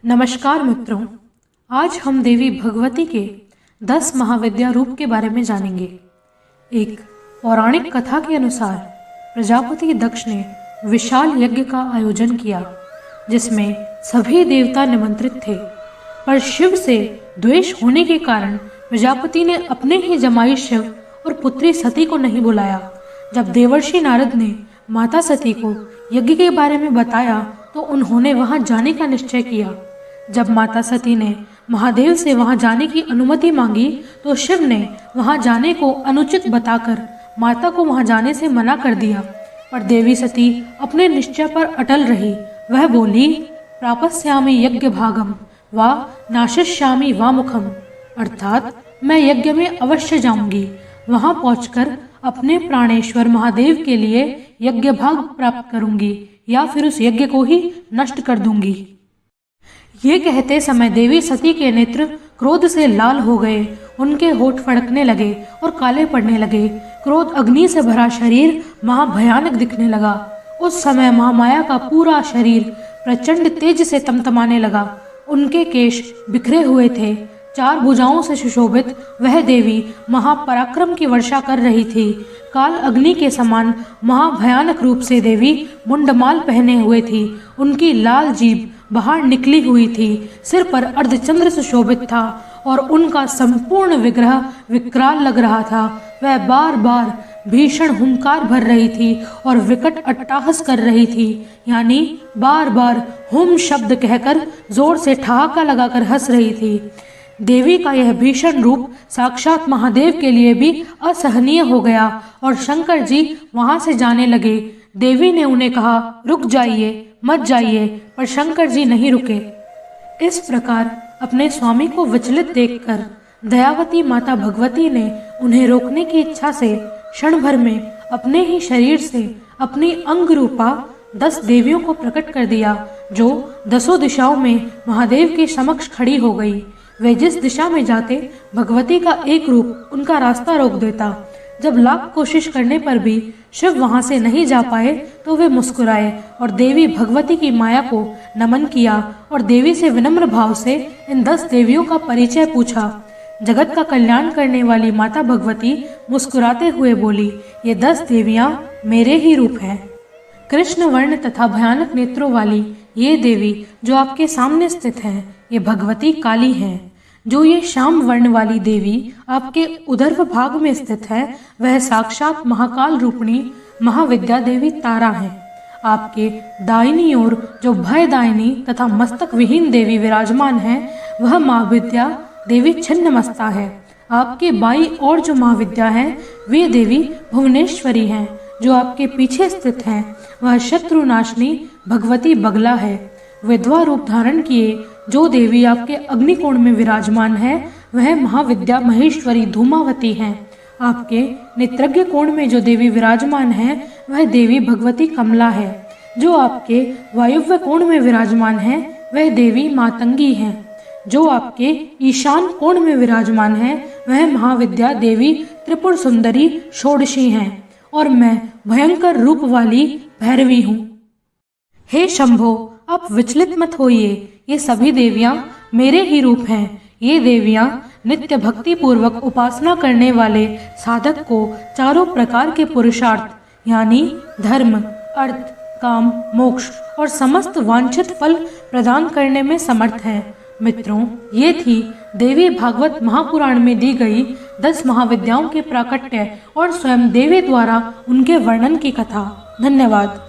नमस्कार मित्रों, आज हम देवी भगवती के 10 महाविद्या रूप के बारे में जानेंगे। एक पौराणिक कथा के अनुसार प्रजापति दक्ष ने विशाल यज्ञ का आयोजन किया जिसमें सभी देवता निमंत्रित थे, पर शिव से द्वेष होने के कारण प्रजापति ने अपने ही जमाई शिव और पुत्री सती को नहीं बुलाया। जब देवर्षि नारद ने माता सती को यज्ञ के बारे में बताया तो उन्होंने वहां जाने का निश्चय किया। जब माता सती ने महादेव से वहां जाने की अनुमति मांगी तो शिव ने वहां जाने को अनुचित बताकर माता को वहां जाने से मना कर दिया, पर देवी सती अपने निश्चय पर अटल रही। वह बोली, प्रापस्यामि यज्ञ भागम वा नाशिष्यामि वा मुखम, अर्थात मैं यज्ञ में अवश्य जाऊंगी, वहां पहुंचकर अपने प्राणेश्वर महादेव के लिए यज्ञ भाग प्राप्त करूंगी या फिर उस यज्ञ को ही नष्ट कर दूंगी। ये कहते समय देवी सती के नेत्र क्रोध से लाल हो गए, उनके होठ फड़कने लगे और काले पड़ने लगे। क्रोध अग्नि से भरा शरीर महाभयानक दिखने लगा। उस समय महामाया का पूरा शरीर प्रचंड तेज से तमतमाने लगा। उनके केश बिखरे हुए थे। 4 भुजाओं से सुशोभित वह देवी महापराक्रम की वर्षा कर रही थी। काल अग्नि के समान महाभयानक रूप से देवी मुंडमाल पहने हुए थी। उनकी लाल जीभ बाहर निकली हुई थी। सिर पर अर्धचंद्र सुशोभित था और उनका संपूर्ण विग्रह विकराल लग रहा था। वह बार बार भीषण हुंकार भर रही थी और विकट अट्टहास कर रही थी, यानी बार बार हुम शब्द कहकर जोर से ठहाका लगाकर हंस रही थी। देवी का यह भीषण रूप साक्षात महादेव के लिए भी असहनीय हो गया और शंकर जी वहां से जाने लगे। देवी ने उन्हें कहा, रुक जाइए, मत जाइए, पर शंकर जी नहीं रुके। इस प्रकार अपने स्वामी को विचलित देखकर दयावती माता भगवती ने उन्हें रोकने की इच्छा से क्षण भर में अपने ही शरीर से अपनी अंग रूपा 10 देवियों को प्रकट कर दिया, जो 10 दिशाओं में महादेव के समक्ष खड़ी हो गई। वे जिस दिशा में जाते भगवती का एक रूप उनका रास्ता रोक देता। जब लाख कोशिश करने पर भी शिव वहां से नहीं जा पाए तो वे मुस्कुराए और देवी भगवती की माया को नमन किया और देवी से विनम्र भाव से इन 10 देवियों का परिचय पूछा। जगत का कल्याण करने वाली माता भगवती मुस्कुराते हुए बोली, ये 10 देवियां मेरे ही रूप हैं। कृष्ण वर्ण तथा भयानक नेत्रों वाली ये देवी जो आपके सामने स्थित हैं, ये भगवती काली हैं। जो ये श्याम वर्ण वाली देवी आपके उदर्भ भाग में स्थित है, वह साक्षात महाकाल रूपिणी महाविद्या देवी तारा है। आपके दाहिनी ओर जो भयदायिनी तथा मस्तक विहीन देवी विराजमान है, वह महाविद्या देवी छिन्नमस्ता है। आपके बाईं ओर जो महाविद्या है, वे देवी भुवनेश्वरी हैं। जो आपके पीछे स्थित है, वह शत्रुनाशिनी भगवती बगला है। विधवा रूप धारण किए जो देवी आपके अग्निकोण में विराजमान है, वह महाविद्या महेश्वरी धूमावती हैं। आपके नेत्रज्ञ कोण में जो देवी विराजमान है, वह देवी भगवती कमला है। जो आपके वायुव्य कोण में विराजमान है, वह देवी मातंगी है। जो आपके ईशान कोण में विराजमान है, वह महाविद्या देवी त्रिपुर सुंदरी षोडशी हैं और मैं भयंकर रूप वाली भैरवी हूँ। हे शंभो, आप विचलित मत होइए, ये सभी देवियां मेरे ही रूप हैं। ये देवियां नित्य भक्ति पूर्वक उपासना करने वाले साधक को चारों प्रकार के पुरुषार्थ यानी धर्म, अर्थ, काम, मोक्ष और समस्त वांछित फल प्रदान करने में समर्थ हैं। मित्रों, ये थी देवी भागवत महापुराण में दी गई 10 महाविद्याओं के प्राकट्य और स्वयं देवी द्वारा उनके वर्णन की कथा। धन्यवाद।